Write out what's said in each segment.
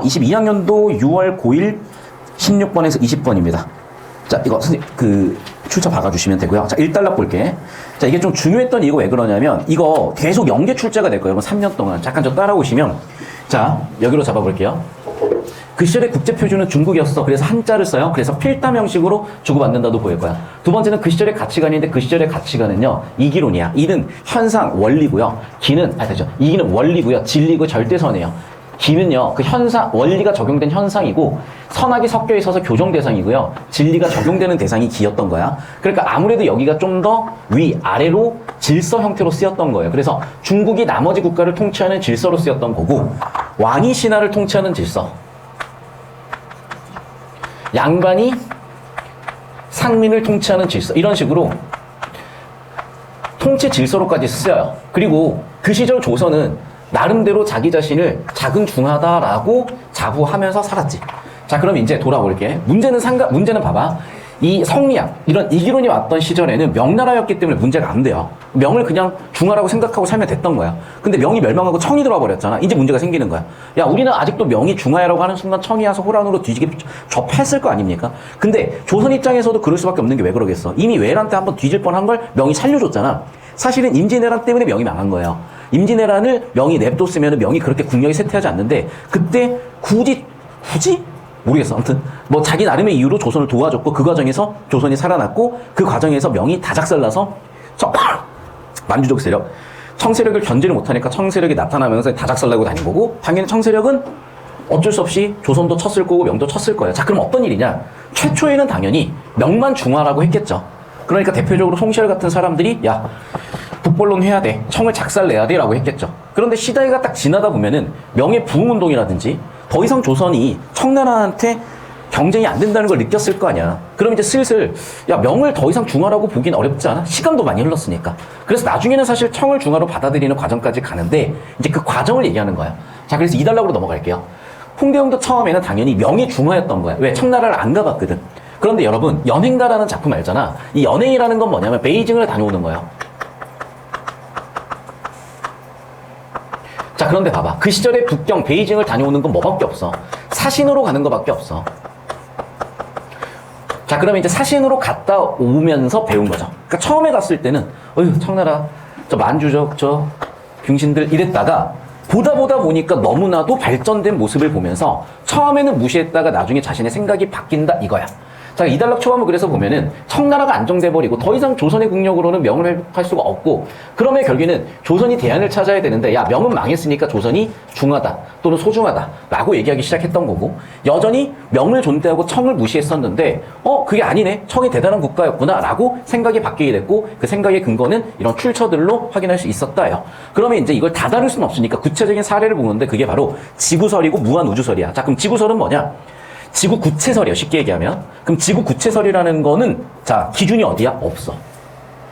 22학년도 6월 고1 16번에서 20번입니다. 자, 이거 선생님 출처 박아주시면 되고요. 자, 1단락 볼게. 자, 이게 좀 중요했던 이유가 왜 그러냐면 이거 계속 연계 출제가 될 거예요. 3년 동안. 잠깐 저 따라오시면 자, 여기로 잡아볼게요. 그 시절의 국제표준은 중국이었어. 그래서 한자를 써요. 그래서 필담 형식으로 주고받는다도 보일 거야. 두 번째는 그 시절의 가치관인데 그 시절의 가치관은요. 이기론이야. 이는 현상, 원리고요. 이기는 원리고요. 진리고 절대선이에요. 기는요, 그 현상, 원리가 적용된 현상이고, 선악이 섞여 있어서 교정 대상이고요. 진리가 적용되는 대상이 기였던 거야. 그러니까 아무래도 여기가 좀 더 위, 아래로 질서 형태로 쓰였던 거예요. 그래서 중국이 나머지 국가를 통치하는 질서로 쓰였던 거고, 왕이 신하를 통치하는 질서. 양반이 상민을 통치하는 질서. 이런 식으로 통치 질서로까지 쓰여요. 그리고 그 시절 조선은 나름대로 자기 자신을 작은 중하다라고 자부하면서 살았지. 자, 그럼 이제 돌아올게. 문제는 봐봐. 이 성리학, 이런 이기론이 왔던 시절에는 명나라였기 때문에 문제가 안 돼요. 명을 그냥 중하라고 생각하고 살면 됐던 거야. 근데 명이 멸망하고 청이 들어와 버렸잖아. 이제 문제가 생기는 거야. 야, 우리는 아직도 명이 중하라고 하는 순간 청이 와서 호란으로 뒤지게 접했을 거 아닙니까? 근데 조선 입장에서도 그럴 수밖에 없는 게 왜 그러겠어? 이미 외란 때 한번 뒤질 뻔한 걸 명이 살려줬잖아. 사실은 임진왜란 때문에 명이 망한 거예요. 임진왜란을 명이 냅뒀으면 명이 그렇게 국력이 쇠퇴하지 않는데 그때 굳이? 모르겠어. 아무튼 뭐 자기 나름의 이유로 조선을 도와줬고 그 과정에서 조선이 살아났고 그 과정에서 명이 다 작살나서 만주족 세력, 청세력을 견제를 못하니까 청세력이 나타나면서 다 작살나고 다닌 거고 당연히 청세력은 어쩔 수 없이 조선도 쳤을 거고 명도 쳤을 거예요. 자, 그럼 어떤 일이냐? 최초에는 당연히 명만 중화라고 했겠죠. 그러니까 대표적으로 송시열 같은 사람들이 야, 북벌론 해야 돼. 청을 작살내야 돼. 라고 했겠죠. 그런데 시대가 딱 지나다 보면은 명의 부흥운동이라든지 더 이상 조선이 청나라한테 경쟁이 안 된다는 걸 느꼈을 거 아니야. 그럼 이제 슬슬 야, 명을 더 이상 중화라고 보긴 어렵지 않아? 시간도 많이 흘렀으니까. 그래서 나중에는 사실 청을 중화로 받아들이는 과정까지 가는데 이제 그 과정을 얘기하는 거야. 자, 그래서 2단락으로 넘어갈게요. 홍대웅도 처음에는 당연히 명이 중화였던 거야. 왜? 청나라를 안 가봤거든. 그런데 여러분, 연행가라는 작품 알잖아. 이 연행이라는 건 뭐냐면 베이징을 다녀오는 거예요. 자, 그런데 봐봐. 그 시절에 북경, 베이징을 다녀오는 건 뭐밖에 없어? 사신으로 가는 거밖에 없어. 자, 그러면 이제 사신으로 갔다 오면서 배운 거죠. 그러니까 처음에 갔을 때는 어휴, 청나라, 저 만주족, 저 병신들 이랬다가 보다 보니까 너무나도 발전된 모습을 보면서 처음에는 무시했다가 나중에 자신의 생각이 바뀐다 이거야. 자, 이단락 초반부 그래서 보면은 청나라가 안정돼 버리고 더 이상 조선의 국력으로는 명을 회복할 수가 없고 그러면 결국에는 조선이 대안을 찾아야 되는데 야, 명은 망했으니까 조선이 중하다 또는 소중하다 라고 얘기하기 시작했던 거고 여전히 명을 존대하고 청을 무시했었는데 그게 아니네, 청이 대단한 국가였구나 라고 생각이 바뀌게 됐고 그 생각의 근거는 이런 출처들로 확인할 수 있었다요. 그러면 이제 이걸 다 다룰 수는 없으니까 구체적인 사례를 보는데 그게 바로 지구설이고 무한우주설이야. 자, 그럼 지구설은 뭐냐? 지구 구체설이요, 쉽게 얘기하면. 그럼 지구 구체설이라는 거는 자, 기준이 어디야? 없어.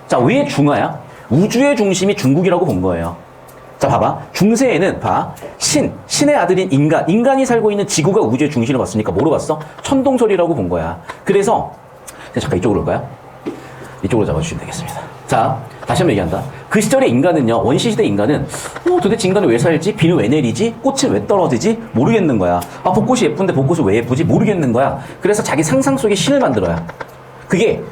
자, 왜 중화야? 우주의 중심이 중국이라고 본 거예요. 자, 봐봐. 중세에는 신의 아들인 인간이 살고 있는 지구가 우주의 중심을 봤으니까 뭐로 봤어? 천동설이라고 본 거야. 그래서 잠깐 이쪽으로 올까요? 이쪽으로 잡아주시면 되겠습니다. 자, 다시 한번 얘기한다. 그 시절의 인간은요, 원시시대 인간은 도대체 인간은 왜 살지? 비는 왜 내리지? 꽃은 왜 떨어지지? 모르겠는 거야. 아, 벚꽃이 예쁜데 벚꽃은 왜 예쁘지? 모르겠는 거야. 그래서 자기 상상 속에 신을 만들어요. 그게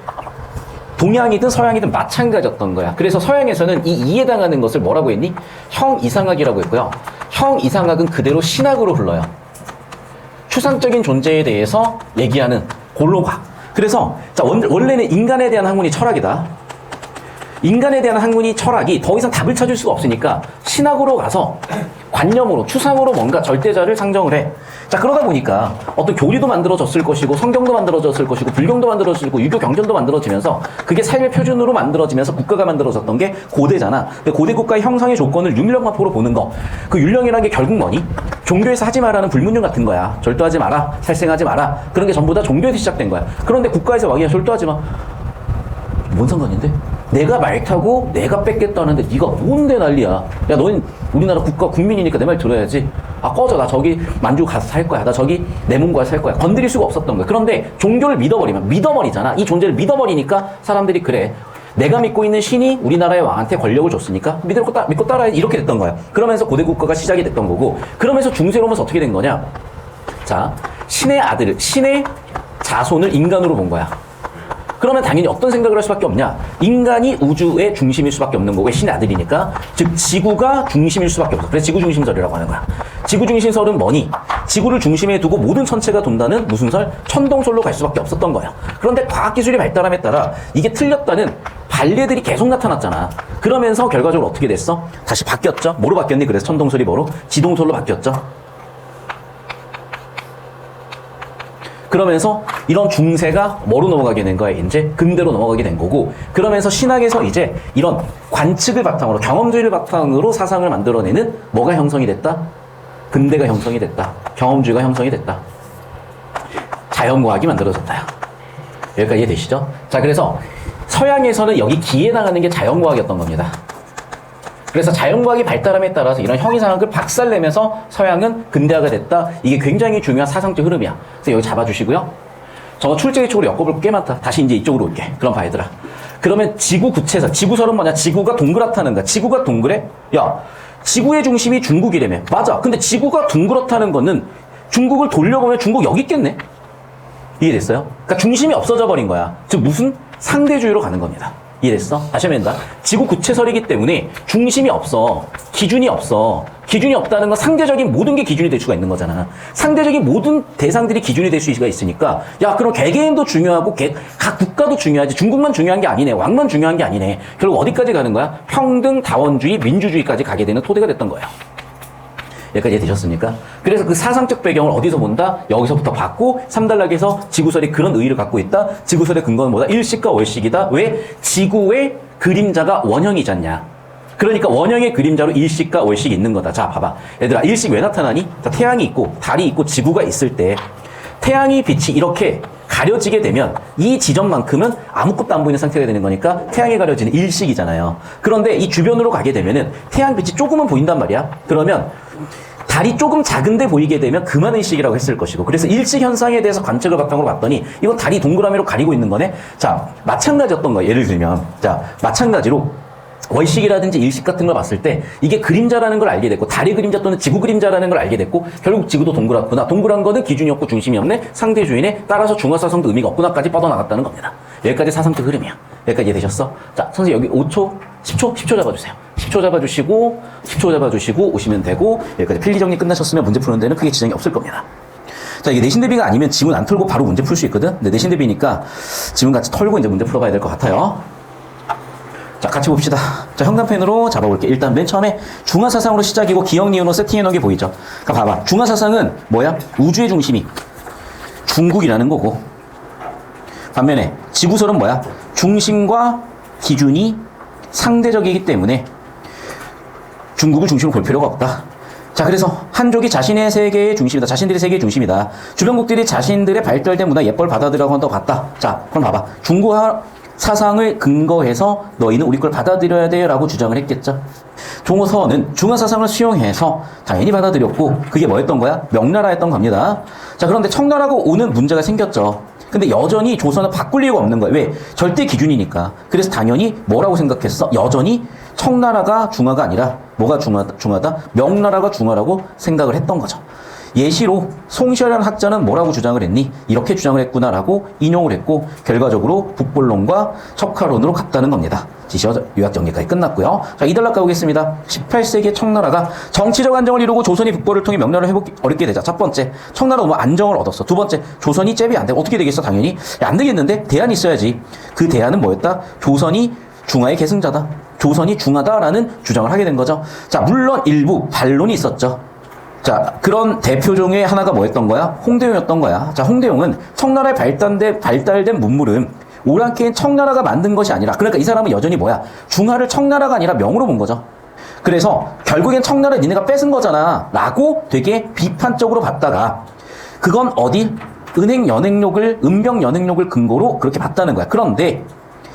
동양이든 서양이든 마찬가지였던 거야. 그래서 서양에서는 이 이해당하는 것을 뭐라고 했니? 형이상학이라고 했고요. 형이상학은 그대로 신학으로 불러요. 추상적인 존재에 대해서 얘기하는 골로각. 그래서 자, 원래는 인간에 대한 학문이 철학이다. 인간에 대한 학문이 철학이 더 이상 답을 찾을 수가 없으니까 신학으로 가서 관념으로, 추상으로 뭔가 절대자를 상정을 해. 자, 그러다 보니까 어떤 교리도 만들어졌을 것이고 성경도 만들어졌을 것이고 불경도 만들어졌을 것이고 유교 경전도 만들어지면서 그게 삶의 표준으로 만들어지면서 국가가 만들어졌던 게 고대잖아. 근데 고대 국가의 형성의 조건을 율령마포로 보는 거. 그 율령이라는 게 결국 뭐니? 종교에서 하지 말라는 불문율 같은 거야. 절도하지 마라, 살생하지 마라. 그런 게 전부 다 종교에서 시작된 거야. 그런데 국가에서 왕이야, 절도하지 마. 뭔 상관인데? 내가 말 타고 내가 뺏겠다는데 네가 뭔데 난리야. 야, 너는 우리나라 국민이니까 내 말 들어야지. 아, 꺼져. 나 저기 만주 가서 살 거야. 나 저기 내문과에 살 거야. 건드릴 수가 없었던 거야. 그런데 종교를 믿어버리잖아. 이 존재를 믿어버리니까 사람들이 그래. 내가 믿고 있는 신이 우리나라의 왕한테 권력을 줬으니까 믿고 따라야지. 이렇게 됐던 거야. 그러면서 고대 국가가 시작이 됐던 거고 그러면서 중세로 오면서 어떻게 된 거냐? 자, 신의 아들을, 신의 자손을 인간으로 본 거야. 그러면 당연히 어떤 생각을 할 수밖에 없냐? 인간이 우주의 중심일 수밖에 없는 거고, 신의 아들이니까. 즉, 지구가 중심일 수밖에 없어. 그래서 지구 중심설이라고 하는 거야. 지구 중심설은 뭐니? 지구를 중심에 두고 모든 천체가 돈다는 무슨 설? 천동설로 갈 수밖에 없었던 거예요. 그런데 과학기술이 발달함에 따라 이게 틀렸다는 반례들이 계속 나타났잖아. 그러면서 결과적으로 어떻게 됐어? 다시 바뀌었죠? 뭐로 바뀌었니? 그래서 천동설이 뭐로? 지동설로 바뀌었죠? 그러면서 이런 중세가 뭐로 넘어가게 된 거야? 이제 근대로 넘어가게 된 거고, 그러면서 신학에서 이제 이런 관측을 바탕으로, 경험주의를 바탕으로 사상을 만들어내는 뭐가 형성이 됐다? 근대가 형성이 됐다. 경험주의가 형성이 됐다. 자연과학이 만들어졌다. 여기까지 이해되시죠? 자, 그래서 서양에서는 여기 기해당하는 게 자연과학이었던 겁니다. 그래서 자연과학이 발달함에 따라서 이런 형이상학을 박살내면서 서양은 근대화가 됐다. 이게 굉장히 중요한 사상적 흐름이야. 그래서 여기 잡아주시고요. 저거 출제 쪽으로 엮어볼 게 꽤 많다. 다시 이제 이쪽으로 올게. 그럼 봐, 얘들아. 그러면 지구 구체설. 지구설은 뭐냐? 지구가 동그랗다는 거야. 지구가 동그래? 야, 지구의 중심이 중국이라며. 맞아. 근데 지구가 둥그렇다는 거는 중국을 돌려보면 중국 여기 있겠네? 이해됐어요? 그러니까 중심이 없어져 버린 거야. 즉 무슨 상대주의로 가는 겁니다. 이해됐어? 다시 하면 된다. 지구 구체설이기 때문에 중심이 없어. 기준이 없어. 기준이 없다는 건 상대적인 모든 게 기준이 될 수가 있는 거잖아. 상대적인 모든 대상들이 기준이 될 수가 있으니까, 야, 그럼 개개인도 중요하고 각 국가도 중요하지. 중국만 중요한 게 아니네. 왕만 중요한 게 아니네. 결국 어디까지 가는 거야? 평등, 다원주의, 민주주의까지 가게 되는 토대가 됐던 거예요. 여기까지 이해되셨습니까? 그래서 그 사상적 배경을 어디서 본다? 여기서부터 봤고, 3단락에서 지구설이 그런 의의를 갖고 있다. 지구설의 근거는 뭐다? 일식과 월식이다. 왜? 지구의 그림자가 원형이지 않냐. 그러니까 원형의 그림자로 일식과 월식이 있는 거다. 자, 봐봐. 얘들아, 일식 왜 나타나니? 자, 태양이 있고, 달이 있고, 지구가 있을 때 태양이 빛이 이렇게 가려지게 되면 이 지점만큼은 아무것도 안 보이는 상태가 되는 거니까 태양이 가려지는 일식이잖아요. 그런데 이 주변으로 가게 되면은 태양 빛이 조금은 보인단 말이야. 그러면 달이 조금 작은데 보이게 되면 그만 일식이라고 했을 것이고, 그래서 일식 현상에 대해서 관측을 바탕으로 봤더니 이건 달이 동그라미로 가리고 있는 거네. 자, 마찬가지였던 거예요. 예를 들면, 자, 마찬가지로 월식이라든지 일식 같은 걸 봤을 때 이게 그림자라는 걸 알게 됐고, 달의 그림자 또는 지구 그림자라는 걸 알게 됐고, 결국 지구도 동그랗구나. 동그란 거는 기준이 없고 중심이 없네. 상대주의네. 따라서 중화사상도 의미가 없구나까지 뻗어나갔다는 겁니다. 여기까지 사상적 흐름이야. 여기까지 이해되셨어? 자, 선생님 여기 5초, 10초 잡아주세요. 10초 잡아주시고 10초 잡아주시고 오시면 되고, 여기까지 필기 정리 끝나셨으면 문제 푸는 데는 크게 지장이 없을 겁니다. 자, 이게 내신 대비가 아니면 지문 안 털고 바로 문제 풀 수 있거든. 근데 내신 대비니까 지문 같이 털고 이제 문제 풀어봐야 될 것 같아요. 자, 같이 봅시다. 자, 현관펜으로 잡아볼게. 일단 맨 처음에 중화사상으로 시작이고 기억니은으로 세팅해놓은 게 보이죠? 그러니까 봐봐. 중화사상은 뭐야? 우주의 중심이 중국이라는 거고, 반면에 지구설은 뭐야? 중심과 기준이 상대적이기 때문에 중국을 중심으로 볼 필요가 없다. 자, 그래서 한족이 자신의 세계의 중심이다. 자신들의 세계의 중심이다. 주변국들이 자신들의 발달된 문화 예법을 받아들여고 한다고 봤다. 자, 그럼 봐봐. 중국 사상을 근거해서 너희는 우리 걸 받아들여야 돼 라고 주장을 했겠죠. 조선은 중화사상을 수용해서 당연히 받아들였고, 그게 뭐였던 거야? 명나라였던 겁니다. 자, 그런데 청나라가 오는 문제가 생겼죠. 근데 여전히 조선은 바꿀 이유가 없는 거예요. 왜? 절대 기준이니까. 그래서 당연히 뭐라고 생각했어? 여전히 청나라가 중화가 아니라 뭐가 중화다? 명나라가 중화라고 생각을 했던 거죠. 예시로 송시열이라는 학자는 뭐라고 주장을 했니? 이렇게 주장을 했구나라고 인용을 했고, 결과적으로 북벌론과 척화론으로 갔다는 겁니다. 지시어 요약 정리까지 끝났고요. 자, 2단락 가보겠습니다. 18세기의 청나라가 정치적 안정을 이루고 조선이 북벌을 통해 명나라를 회복하기 어렵게 되자. 첫 번째, 청나라가 너무 안정을 얻었어. 두 번째, 조선이 잽이 안 되고 어떻게 되겠어? 당연히 안 되겠는데 대안이 있어야지. 그 대안은 뭐였다? 조선이 중화의 계승자다. 조선이 중화다라는 주장을 하게 된 거죠. 자, 물론 일부 반론이 있었죠. 자, 그런 대표 중에 하나가 뭐였던 거야? 홍대용이었던 거야. 자, 홍대용은 청나라에 발달된 문물은 오랑캐인 청나라가 만든 것이 아니라, 그러니까 이 사람은 여전히 뭐야? 중화를 청나라가 아니라 명으로 본 거죠. 그래서 결국엔 청나라 니네가 뺏은 거잖아 라고 되게 비판적으로 봤다가, 그건 어디? 은병 연행록을 근거로 그렇게 봤다는 거야. 그런데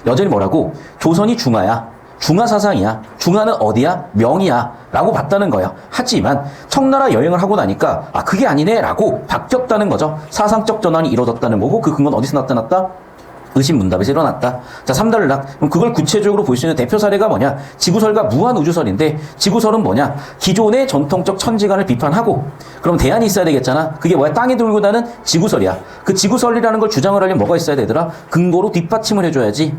여전히 뭐라고? 조선이 중화야. 중화사상이야. 중화는 어디야? 명이야. 라고 봤다는 거예요. 하지만 청나라 여행을 하고 나니까 그게 아니네 라고 바뀌었다는 거죠. 사상적 전환이 이루어졌다는 거고, 그 근거는 어디서 나타났다? 의심문답에서 일어났다. 자, 3단락. 그럼 그걸 구체적으로 볼 수 있는 대표 사례가 뭐냐? 지구설과 무한우주설인데, 지구설은 뭐냐? 기존의 전통적 천지관을 비판하고, 그럼 대안이 있어야 되겠잖아. 그게 뭐야? 땅에 돌고 나는 지구설이야. 그 지구설이라는 걸 주장을 하려면 뭐가 있어야 되더라? 근거로 뒷받침을 해줘야지.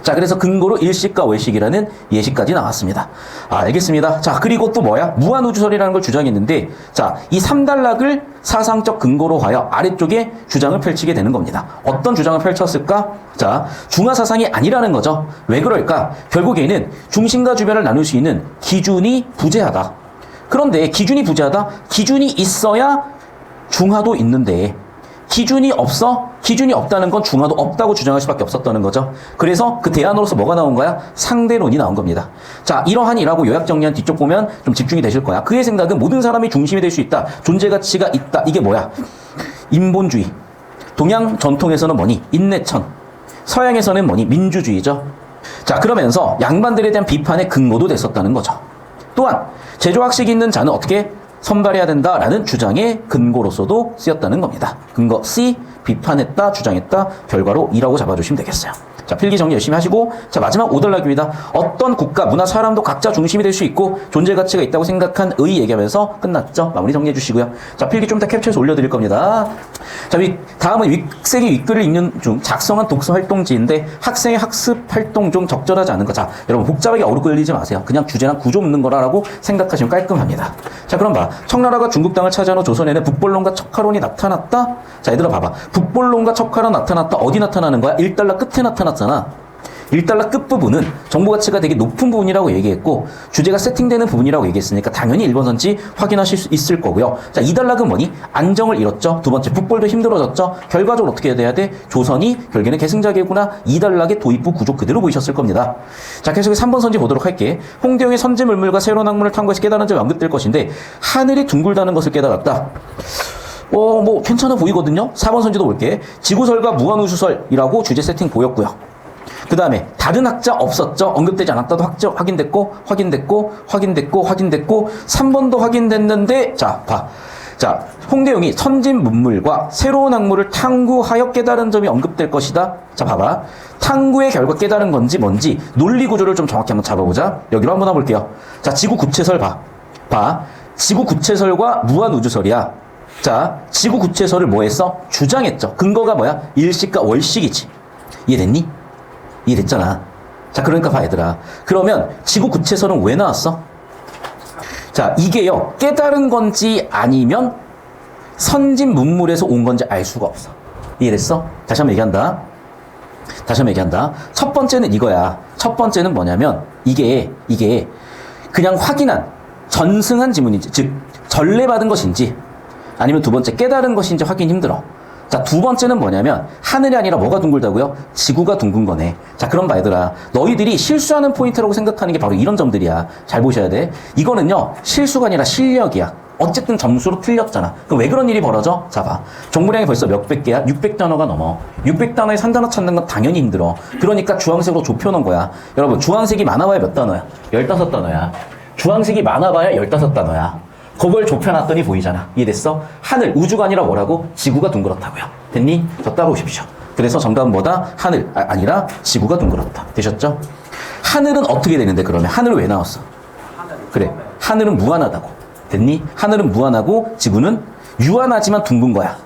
자, 그래서 근거로 일식과 월식이라는 예식까지 나왔습니다. 알겠습니다. 자, 그리고 또 뭐야? 무한우주설이라는 걸 주장했는데, 자, 이 3단락을 사상적 근거로 하여 아래쪽에 주장을 펼치게 되는 겁니다. 어떤 주장을 펼쳤을까? 자, 중화사상이 아니라는 거죠. 왜 그럴까? 결국에는 중심과 주변을 나눌 수 있는 기준이 부재하다. 그런데 기준이 부재하다? 기준이 있어야 중화도 있는데, 기준이 없어? 기준이 없다는 건 중화도 없다고 주장할 수밖에 없었다는 거죠. 그래서 그 대안으로서 뭐가 나온 거야? 상대론이 나온 겁니다. 자, 이러한이라고 요약 정리한 뒤쪽 보면 좀 집중이 되실 거야. 그의 생각은 모든 사람이 중심이 될 수 있다. 존재 가치가 있다. 이게 뭐야? 인본주의. 동양 전통에서는 뭐니? 인내천. 서양에서는 뭐니? 민주주의죠. 자, 그러면서 양반들에 대한 비판의 근거도 됐었다는 거죠. 또한 제조학식이 있는 자는 어떻게 선발해야 된다라는 주장의 근거로서도 쓰였다는 겁니다. 근거 C, 비판했다, 주장했다, 결과로 E라고 잡아주시면 되겠어요. 자, 필기 정리 열심히 하시고, 자, 마지막 5단락입니다. 어떤 국가, 문화, 사람도 각자 중심이 될 수 있고 존재 가치가 있다고 생각한 의 얘기하면서 끝났죠. 마무리 정리해 주시고요. 자, 필기 좀 더 캡처해서 올려드릴 겁니다. 자, 다음은 윗세기 윗글을 읽는 중 작성한 독서 활동지인데 학생의 학습 활동 중 적절하지 않은 거. 자, 여러분 복잡하게 어렵게 끌리지 마세요. 그냥 주제랑 구조 묻는 거라고 생각하시면 깔끔합니다. 자, 그럼 봐. 청나라가 중국 땅을 차지한 후 조선에는 북벌론과 척화론이 나타났다. 자, 얘들아 봐봐. 북벌론과 척화론 나타났다. 어디 나타나는 거야? 1달러 끝에 나타났잖아. 1달러 끝부분은 정보 가치가 되게 높은 부분이라고 얘기했고 주제가 세팅되는 부분이라고 얘기했으니까 당연히 1번 선지 확인하실 수 있을 거고요. 자, 2달락은 뭐니? 안정을 잃었죠. 두 번째, 북벌도 힘들어졌죠. 결과적으로 어떻게 돼야 돼? 조선이 결국에는 계승자계구나. 2달락의 도입부 구조 그대로 보이셨을 겁니다. 자, 계속해서 3번 선지 보도록 할게. 홍대용의 선지물물과 새로운 학문을 탐구해서 깨달은 점이 언급될 것인데 하늘이 둥글다는 것을 깨달았다. 뭐 괜찮아 보이거든요. 4번 선지도 볼게. 지구설과 무한우주설이라고 주제 세팅 보였고요. 그 다음에 다른 학자 없었죠. 언급되지 않았다도 확인됐고 3번도 확인됐는데 자, 봐. 자, 홍대용이 선진문물과 새로운 학문을 탐구하여 깨달은 점이 언급될 것이다. 자, 봐봐. 탐구의 결과 깨달은 건지 뭔지 논리 구조를 좀 정확히 한번 잡아보자. 여기로 한번 와볼게요. 자, 지구 구체설 봐. 지구 구체설과 무한우주설이야. 자, 지구 구체설을 뭐 했어? 주장했죠. 근거가 뭐야? 일식과 월식이지. 이해됐니? 이해됐잖아. 자, 그러니까 봐, 얘들아. 그러면 지구 구체설은 왜 나왔어? 자, 이게요, 깨달은 건지 아니면 선진 문물에서 온 건지 알 수가 없어. 이해됐어? 다시 한번 얘기한다. 첫 번째는 이거야. 첫 번째는 뭐냐면, 이게 그냥 확인한, 전승한 지문인지, 즉, 전례받은 것인지, 아니면 두 번째, 깨달은 것인지 확인이 힘들어. 자, 두 번째는 뭐냐면 하늘이 아니라 뭐가 둥글다고요? 지구가 둥근 거네. 자, 그럼 봐, 얘들아. 너희들이 실수하는 포인트라고 생각하는 게 바로 이런 점들이야. 잘 보셔야 돼. 이거는요, 실수가 아니라 실력이야. 어쨌든 점수로 틀렸잖아. 그럼 왜 그런 일이 벌어져? 자, 봐. 종무량이 벌써 몇백 개야? 600단어가 넘어. 600단어에 3단어 찾는 건 당연히 힘들어. 그러니까 주황색으로 좁혀놓은 거야. 여러분, 주황색이 많아봐야 몇 단어야? 15단어야. 주황색이 많아봐야 15단어야. 그걸 좁혀놨더니 보이잖아. 이해됐어? 하늘, 우주가 아니라 뭐라고? 지구가 둥그렇다고요. 됐니? 저 따라오십시오. 그래서 정답은 뭐다? 하늘, 아니라 지구가 둥그렇다. 되셨죠? 하늘은 어떻게 되는데 그러면? 하늘은 왜 나왔어? 그래, 하늘은 무한하다고. 됐니? 하늘은 무한하고 지구는 유한하지만 둥근 거야.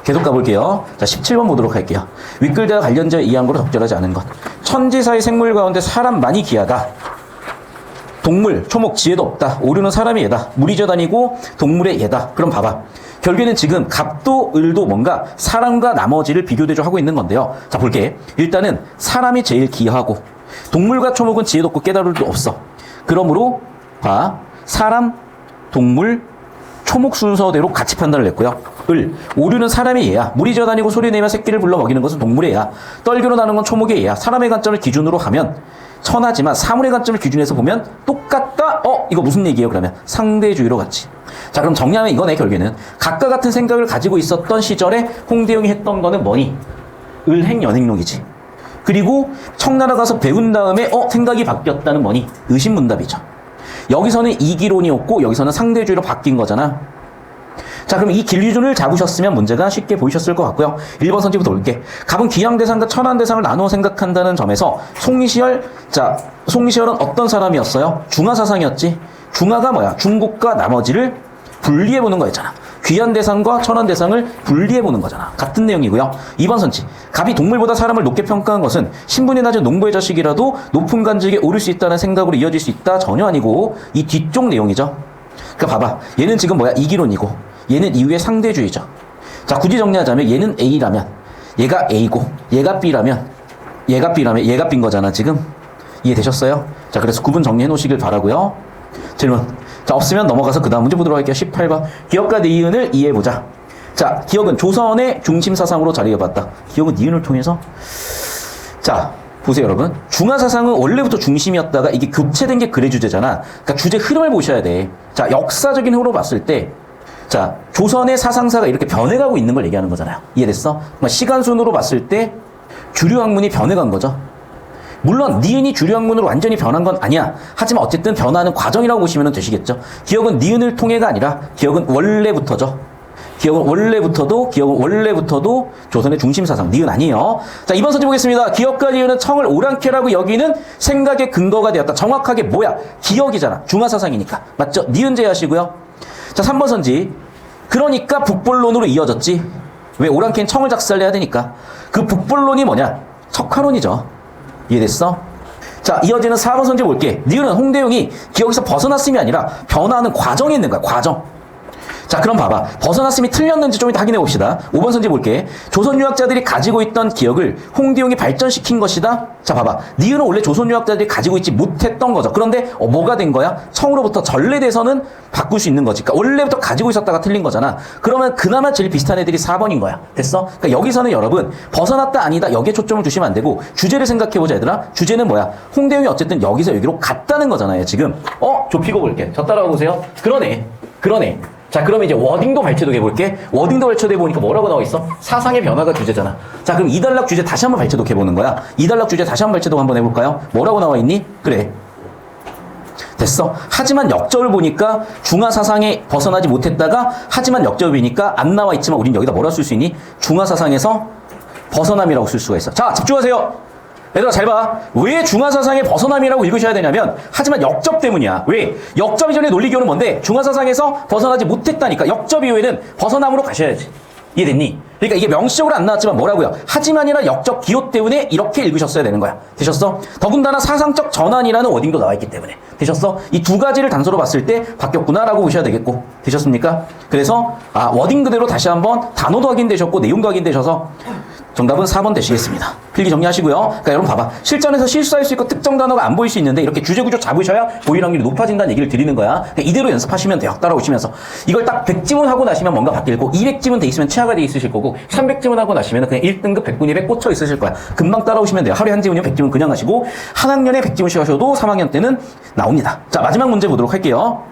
계속 가볼게요. 자, 17번 보도록 할게요. 윗글과 관련되어 이해한 거로 적절하지 않은 것. 천지사의 생물 가운데 사람만이 귀하다. 동물, 초목, 지혜도 없다. 오류는 사람의 예다. 물이 져다니고 동물의 예다. 그럼 봐봐. 결국에는 지금 갑도, 을도 뭔가 사람과 나머지를 비교대조하고 있는 건데요. 자, 볼게. 일단은 사람이 제일 기하고 동물과 초목은 지혜도 없고 깨달을 수 없어. 그러므로 봐. 사람, 동물, 초목 순서대로 같이 판단을 했고요. 을, 오류는 사람의 예야. 물이 져다니고 소리내며 새끼를 불러 먹이는 것은 동물의 예야. 떨기로 나는 건 초목의 예야. 사람의 관점을 기준으로 하면 천하지만 사물의 관점을 기준해서 보면 똑같다? 이거 무슨 얘기예요, 그러면? 상대주의로 같이. 자, 그럼 정리하면 이거네, 결국에는. 각과 같은 생각을 가지고 있었던 시절에 홍대용이 했던 거는 뭐니? 을행연행록이지. 그리고 청나라 가서 배운 다음에 생각이 바뀌었다는 뭐니? 의심문답이죠. 여기서는 이기론이었고 여기서는 상대주의로 바뀐 거잖아. 자, 그럼 이 길기준을 잡으셨으면 문제가 쉽게 보이셨을 것 같고요. 1번 선지부터 올게. 갑은 귀양대상과 천안대상을 나누어 생각한다는 점에서 송리시열은 어떤 사람이었어요? 중화사상이었지. 중화가 뭐야? 중국과 나머지를 분리해보는 거였잖아. 귀한대상과 천안대상을 분리해보는 거잖아. 같은 내용이고요. 2번 선지. 갑이 동물보다 사람을 높게 평가한 것은 신분이 낮은 농부의 자식이라도 높은 관직에 오를 수 있다는 생각으로 이어질 수 있다? 전혀 아니고 이 뒤쪽 내용이죠. 그러니까 봐봐. 얘는 지금 뭐야? 이기론이고 얘는 이후의 상대주의죠. 자, 굳이 정리하자면 얘는 A라면 얘가 A고 얘가 B라면 얘가 B인 거잖아 지금. 이해되셨어요? 자, 그래서 구분 정리해 놓으시길 바라고요. 질문. 자, 없으면 넘어가서 그 다음 문제 보도록 할게요. 18번. 기억과 니은을 이해해보자. 자, 기억은 조선의 중심사상으로 자리해봤다. 기억은 니은을 통해서. 자, 보세요 여러분. 중화사상은 원래부터 중심이었다가 이게 교체된 게 글의 주제잖아. 그러니까 주제 흐름을 보셔야 돼. 자, 역사적인 흐름으로 봤을 때 자, 조선의 사상사가 이렇게 변해가고 있는 걸 얘기하는 거잖아요. 이해됐어? 그러니까 시간순으로 봤을 때 주류 학문이 변해간 거죠. 물론 니은이 주류 학문으로 완전히 변한 건 아니야. 하지만 어쨌든 변화하는 과정이라고 보시면 되시겠죠. 기억은 니은을 통해가 아니라 기억은 원래부터죠. 기억은 원래부터도 조선의 중심사상 니은 아니에요. 자, 2번 선지 보겠습니다. 기억과 니은은 청을 오랑캐라고 여기는 생각의 근거가 되었다. 정확하게 뭐야? 기억이잖아. 중화사상이니까. 맞죠? 니은 제하시고요. 자, 3번 선지. 그러니까 북본론으로 이어졌지. 왜? 오랑캐는 청을 작살내야 되니까. 그 북본론이 뭐냐? 척화론이죠. 이해됐어? 자, 이어지는 4번 선지 볼게. 니은은 홍대용이 기억에서 벗어났음이 아니라 변화하는 과정에 있는 거야. 과정. 자, 그럼 봐봐. 벗어났음이 틀렸는지 좀 이따 확인해 봅시다. 5번 선지 볼게. 조선 유학자들이 가지고 있던 기억을 홍대용이 발전시킨 것이다. 자, 봐봐. 니은은 원래 조선 유학자들이 가지고 있지 못했던 거죠. 그런데 뭐가 된 거야? 청으로부터 전래돼서는 바꿀 수 있는 거지. 그러니까 원래부터 가지고 있었다가 틀린 거잖아. 그러면 그나마 제일 비슷한 애들이 4번인 거야. 됐어? 그러니까 여기서는 여러분 벗어났다 아니다 여기에 초점을 두시면 안 되고 주제를 생각해보자 얘들아. 주제는 뭐야? 홍대용이 어쨌든 여기서 여기로 갔다는 거잖아요 지금. 좁히고 볼게. 저 따라와 보세요. 그러네. 자, 그러면 이제 워딩도 발췌도 해볼게. 워딩도 발췌도 해보니까 뭐라고 나와 있어? 사상의 변화가 주제잖아. 자, 그럼 이단락 주제 다시 한번 발췌도 해보는 거야. 이단락 주제 다시 한번 발췌도 한번 해볼까요? 뭐라고 나와 있니? 그래. 됐어. 하지만 역접을 보니까 중화사상에 벗어나지 못했다가 하지만 역접이니까 안 나와 있지만 우린 여기다 뭐라 쓸 수 있니? 중화사상에서 벗어남이라고 쓸 수가 있어. 자, 집중하세요. 얘들아 잘 봐. 왜 중화사상의 벗어남이라고 읽으셔야 되냐면 하지만 역접 때문이야. 왜? 역접 이전의 논리기호는 뭔데? 중화사상에서 벗어나지 못했다니까. 역접 이후에는 벗어남으로 가셔야지. 이해됐니? 그러니까 이게 명시적으로 안 나왔지만 뭐라고요? 하지만이나 역접 기호 때문에 이렇게 읽으셨어야 되는 거야. 되셨어? 더군다나 사상적 전환이라는 워딩도 나와 있기 때문에. 되셨어? 이 두 가지를 단서로 봤을 때 바뀌었구나라고 보셔야 되겠고. 되셨습니까? 그래서 워딩 그대로 다시 한번 단어도 확인되셨고 내용도 확인되셔서 정답은 4번 되시겠습니다. 필기 정리하시고요. 그러니까 여러분 봐봐. 실전에서 실수할 수 있고 특정 단어가 안 보일 수 있는데 이렇게 주제구조 잡으셔야 보일 확률이 높아진다는 얘기를 드리는 거야. 그러니까 이대로 연습하시면 돼요. 따라오시면서. 이걸 딱 100지문 하고 나시면 뭔가 바뀔 거고 200지문 돼 있으면 최하가 돼 있으실 거고 300지문 하고 나시면 그냥 1등급 100분입에 꽂혀 있으실 거야. 금방 따라오시면 돼요. 하루에 한 지문이면 100지문 그냥 하시고 한 학년에 100지문씩 하셔도 3학년 때는 나옵니다. 자, 마지막 문제 보도록 할게요.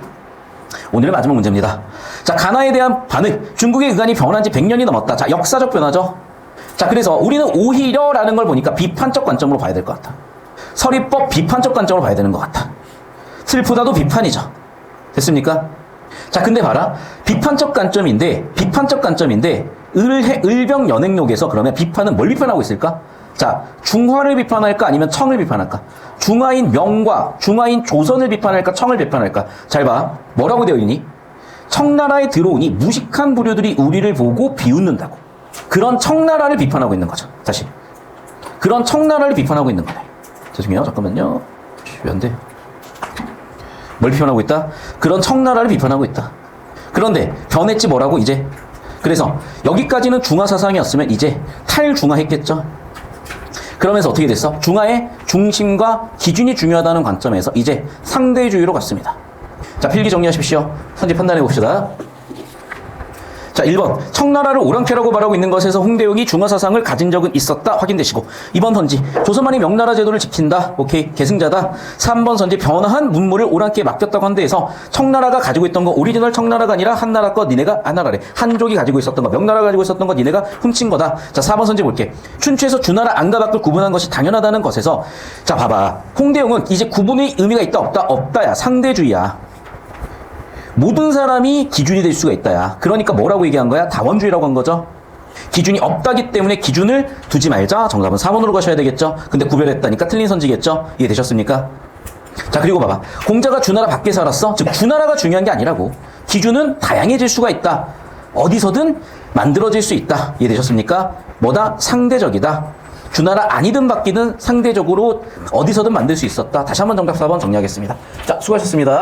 오늘의 마지막 문제입니다. 자, 가나에 대한 반응. 중국의 의관이 변한 지 100년이 넘었다. 자, 역사적 변화죠. 자, 그래서 우리는 오히려라는 걸 보니까 비판적 관점으로 봐야 될 것 같아. 서리법 비판적 관점으로 봐야 되는 것 같아. 슬프다도 비판이죠. 됐습니까? 자, 근데 봐라. 비판적 관점인데 을병 연행록에서 그러면 비판은 뭘 비판하고 있을까? 자, 중화를 비판할까 아니면 청을 비판할까? 중화인 명과 중화인 조선을 비판할까 청을 비판할까? 잘 봐. 뭐라고 되어 있니? 청나라에 들어오니 무식한 부류들이 우리를 보고 비웃는다고. 그런 청나라를 비판하고 있는 거죠. 다시. 그런 청나라를 비판하고 있는 거네. 죄송해요. 잠깐만요. 왜 안 돼? 뭘 비판하고 있다? 그런 청나라를 비판하고 있다. 그런데 변했지 뭐라고 이제. 그래서 여기까지는 중화사상이었으면 이제 탈중화했겠죠. 그러면서 어떻게 됐어? 중화의 중심과 기준이 중요하다는 관점에서 이제 상대주의로 갔습니다. 자, 필기 정리하십시오. 선지 판단해 봅시다. 자, 1번. 청나라를 오랑캐라고 말하고 있는 것에서 홍대용이 중화사상을 가진 적은 있었다. 확인되시고. 2번 선지. 조선만이 명나라 제도를 지킨다. 오케이. 계승자다. 3번 선지. 변화한 문물을 오랑캐에 맡겼다고 한 데에서 청나라가 가지고 있던 거 오리지널 청나라가 아니라 한나라 거 니네가 한나라래. 한족이 가지고 있었던 거 명나라가 가지고 있었던 거 니네가 훔친 거다. 자, 4번 선지 볼게. 춘추에서 주나라 안과 밖을 구분한 것이 당연하다는 것에서 자, 봐봐. 홍대용은 이제 구분의 의미가 있다 없다? 없다야. 상대주의야. 모든 사람이 기준이 될 수가 있다야. 그러니까 뭐라고 얘기한 거야? 다원주의라고 한 거죠. 기준이 없다기 때문에 기준을 두지 말자. 정답은 4번으로 가셔야 되겠죠. 근데 구별했다니까 틀린 선지겠죠. 이해되셨습니까? 자, 그리고 봐봐. 공자가 주나라 밖에 살았어. 즉 주나라가 중요한 게 아니라고. 기준은 다양해질 수가 있다. 어디서든 만들어질 수 있다. 이해되셨습니까? 뭐다? 상대적이다. 주나라 아니든 바뀌든 상대적으로 어디서든 만들 수 있었다. 다시 한번 정답 4번 정리하겠습니다. 자, 수고하셨습니다.